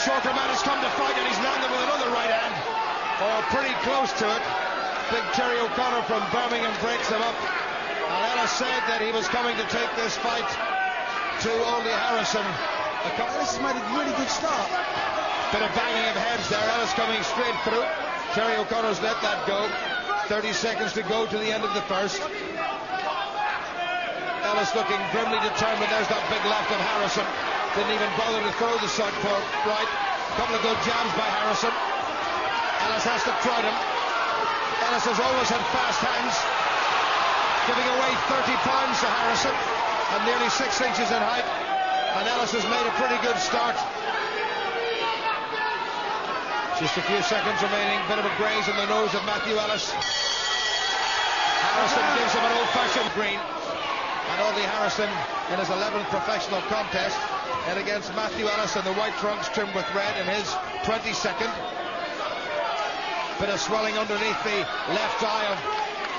shorter man has come to fight, and he's landed with another right hand. Oh, pretty close to it. Big Terry O'Connor from Birmingham breaks him up. And Ellis said that he was coming to take this fight to Audley Harrison. Ellis has made a really good start. Bit of banging of heads there. Ellis coming straight through. Terry O'Connor's let that go. 30 seconds to go to the end of the first. Ellis looking grimly determined. There's that big left of Harrison. Didn't even bother to throw the southpaw right. A couple of good jabs by Harrison. Ellis has to trot him. Ellis has always had fast hands, giving away 30 pounds to Harrison and nearly 6 inches in height. And Ellis has made a pretty good start. Just a few seconds remaining. Bit of a graze in the nose of Matthew Ellis. Harrison gives him an old-fashioned green. And Audley Harrison in his 11th professional contest, and against Matthew Ellis in the white trunks trimmed with red in his 22nd. Bit of swelling underneath the left eye of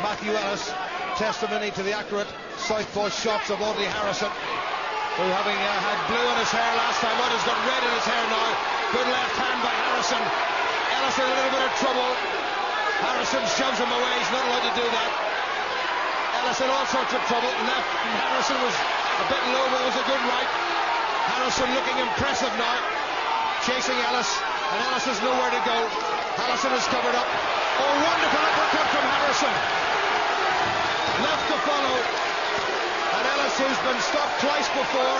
Matthew Ellis, testimony to the accurate southpaw shots of Audley Harrison, who, having had blue in his hair last time out, has got red in his hair now. Good left hand by Harrison. Ellis in a little bit of trouble. Harrison shoves him away. He's not allowed to do that. Ellis in all sorts of trouble. Left, and Harrison was a bit low, but it was a good right. Harrison looking impressive now, chasing Ellis, and Ellis has nowhere to go. Harrison is covered up. Oh, wonderful uppercut from Harrison. Left to follow. And Ellis, who's been stopped twice before,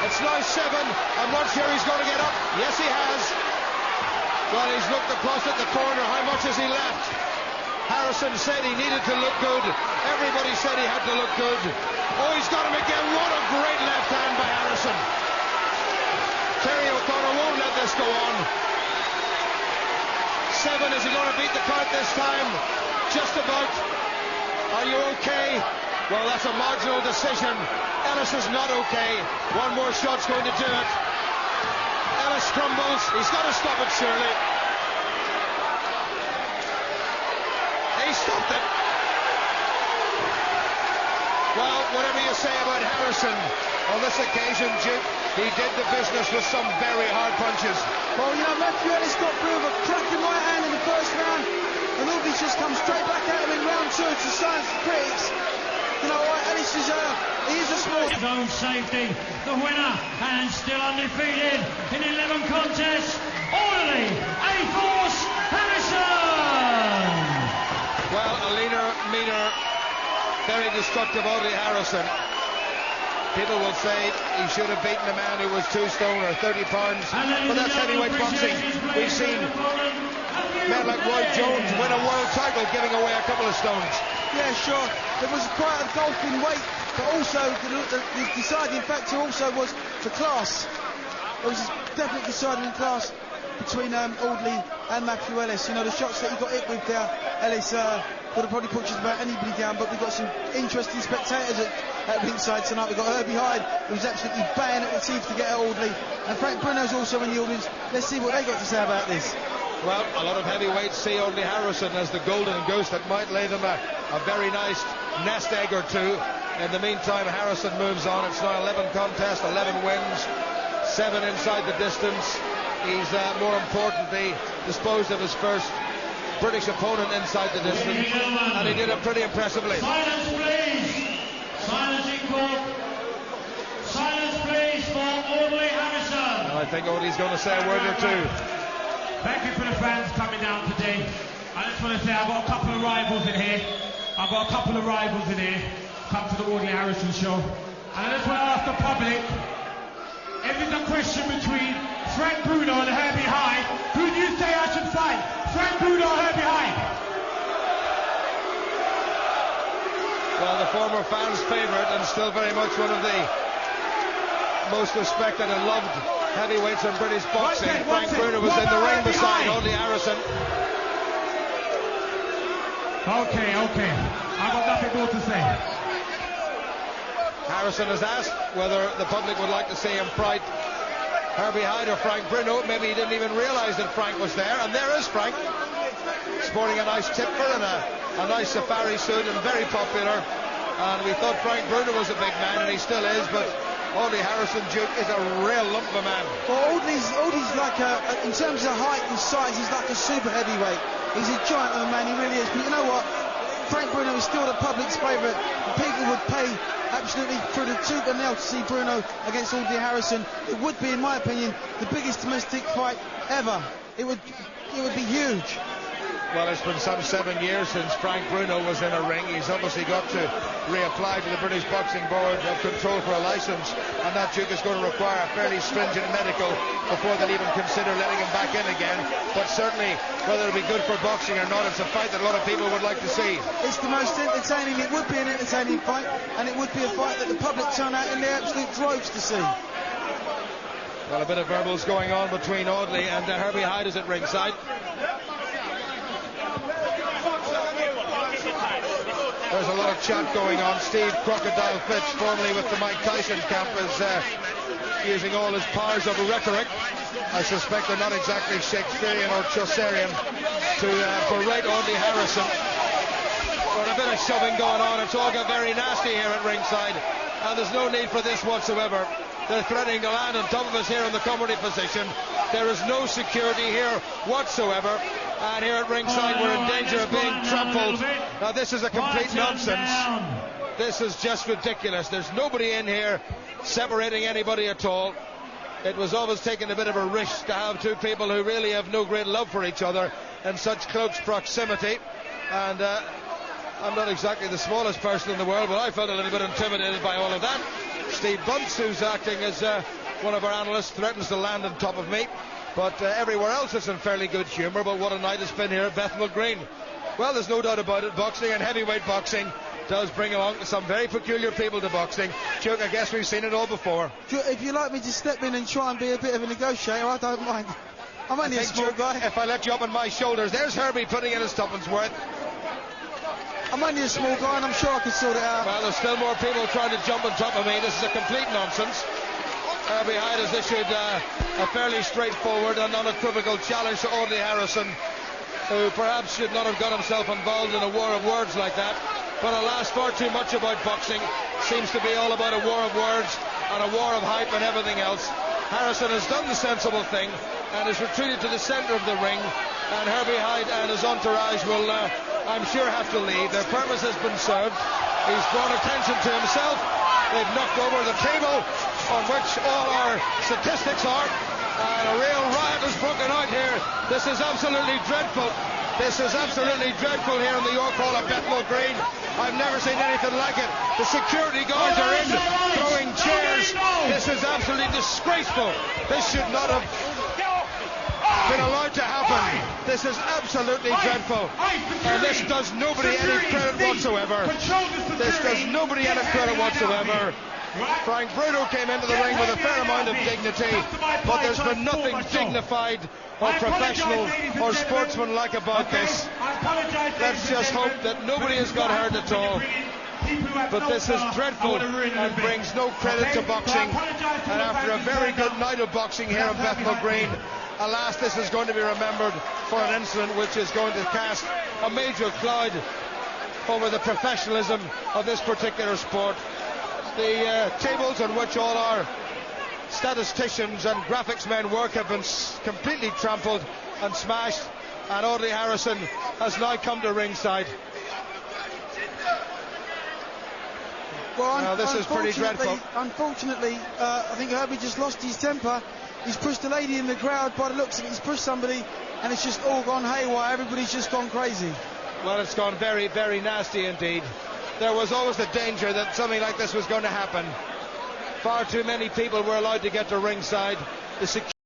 it's now 7. I'm not sure he's going to get up. Yes, he has. Well, he's looked across at the corner. How much has he left? Harrison said he needed to look good. Everybody said he had to look good. Oh, he's got him again. What a great left hand by Harrison. Terry O'Connor won't let this go on. 7, is he going to beat the count this time? Just about. Are you okay? Well, that's a marginal decision. Ellis is not okay. One more shot's going to do it. Ellis crumbles. He's got to stop it, surely. He stopped it. Well, whatever you say about Harrison, on this occasion, Duke, he did the business with some very hard punches. Well, you know, Matthew Ellis got through with a cracking right hand in the first round, and Audley's just come straight back at him in round 2 to silence the critics. You know what, Ellis is he is a small... His own safety, the winner, and still undefeated in 11 contests, Audley A-Force Harrison! Well, a leaner, meaner, very destructive Audley Harrison. People will say he should have beaten a man who was 2 stone or 30 pounds, but that's heavyweight boxing. We've seen men like Roy Jones win a world title giving away a couple of stones. Yeah, sure. There was quite a gulf in weight, but also the deciding factor also was the class. There was definitely deciding class between Audley and Matthew Ellis. You know, the shots that he got hit with there, Ellis would have probably put just about anybody down, but we've got some interesting spectators at ringside tonight. We've got Herbie Hide, who's absolutely baying at the teeth to get at Audley, and Frank Bruno's also in the audience. Let's see what they got to say about this. Well, a lot of heavyweights see Audley Harrison as the golden goose that might lay them a very nice nest egg or two. In the meantime, Harrison moves on. It's now 11 contests, 11 wins, 7 inside the distance. He's more importantly disposed of his first British opponent inside the distance, and he did it pretty impressively. Silence, please. Silence in court. Silence, please, for Audley Harrison. I think Audley's going to say a word or two. Thank you for the fans coming down today. I just want to say I've got a couple of rivals in here. Come to the Audley Harrison show. And I just want to ask the public, if it's a question between Frank Bruno and Herbie Hide, who do you say I should fight? Frank Bruno or Herbie Hide? Well, the former fans' favourite and still very much one of the most respected and loved heavyweights in British boxing. Frank Bruno was in the ring beside Audley Harrison. Okay. I've got nothing more to say. Harrison has asked whether the public would like to see him fight Herbie Hide or Frank Bruno. Maybe he didn't even realise that Frank was there, and there is Frank, sporting a nice tipper and a nice safari suit, and very popular. And we thought Frank Bruno was a big man, and he still is, but Audley Harrison, Duke, is a real lump of a man. Well, Audley's like in terms of height and size, he's like a super heavyweight. He's a giant of a man, he really is. But you know what? Frank Bruno is still the public's favourite. People would pay absolutely through the tooth and nail to see Bruno against Audley Harrison. It would be, in my opinion, the biggest domestic fight ever. It would be huge. Well, it's been some 7 years since Frank Bruno was in a ring. He's obviously got to reapply to the British Boxing Board of Control for a licence, and that, Duke, is going to require a fairly stringent medical before they'll even consider letting him back in again. But certainly, whether it'll be good for boxing or not, it's a fight that a lot of people would like to see. It's the most entertaining. It would be an entertaining fight, and it would be a fight that the public turn out in their absolute droves to see. Well, a bit of verbals going on between Audley and Herbie Hide is at ringside. There's a lot of chat going on. Steve Crocodile Fitch, formerly with the Mike Tyson camp, is using all his powers of rhetoric. I suspect they're not exactly Shakespearean or Chaucerian to berate Audley Harrison. But a bit of shoving going on. It's all got very nasty here at ringside, and there's no need for this whatsoever. They're threatening to land on top of us here in the comedy position. There is no security here whatsoever. And here at ringside, we're in danger of being trampled. Now, this is a complete nonsense. This is just ridiculous. There's nobody in here separating anybody at all. It was always taking a bit of a risk to have two people who really have no great love for each other in such close proximity. And I'm not exactly the smallest person in the world, but I felt a little bit intimidated by all of that. Steve Bunce, who's acting as one of our analysts, threatens to land on top of me. But everywhere else is in fairly good humour. But what a night it's been here at Bethnal Green. Well, there's no doubt about it. Boxing and heavyweight boxing does bring along some very peculiar people to boxing. Chuck, I guess we've seen it all before. If you'd like me to step in and try and be a bit of a negotiator, I don't mind. I'm only a small guy. If I let you up on my shoulders, there's Herbie putting in his tuppence worth. I'm only a small guy, and I'm sure I can sort it out. Well, there's still more people trying to jump on top of me. This is a complete nonsense. Herbie Hide has issued a fairly straightforward and unequivocal challenge to Audley Harrison, who perhaps should not have got himself involved in a war of words like that. But alas, far too much about boxing seems to be all about a war of words and a war of hype and everything else. Harrison has done the sensible thing and has retreated to the centre of the ring, and Herbie Hide and his entourage will, I'm sure, have to leave. Their purpose has been served. He's drawn attention to himself. They've knocked over the table on which all our statistics are, and a real riot has broken out here. This is absolutely dreadful. This is absolutely dreadful here in the York Hall at Bethnal Green. I've never seen anything like it. The security guards are in, throwing chairs. This is absolutely disgraceful. This should not have been allowed to happen. This is absolutely dreadful, and this does nobody any credit whatsoever. This does nobody any credit whatsoever. Frank Bruno came into the ring with a fair amount of dignity, but there's been nothing dignified or professional or sportsmanlike about this. Let's just hope that nobody has got hurt at all. But this is dreadful and brings no credit to boxing. And after a very good night of boxing here at Bethnal Green, alas, this is going to be remembered for an incident which is going to cast a major cloud over the professionalism of this particular sport. The tables on which all our statisticians and graphics men work have been completely trampled and smashed, and Audley Harrison has now come to ringside. Well, now, this is pretty dreadful. Unfortunately, I think Herbie just lost his temper. He's pushed a lady in the crowd. By the looks of it, he's pushed somebody, and it's just all gone haywire. Everybody's just gone crazy. Well, it's gone very, very nasty indeed. There was always the danger that something like this was going to happen. Far too many people were allowed to get to ringside. The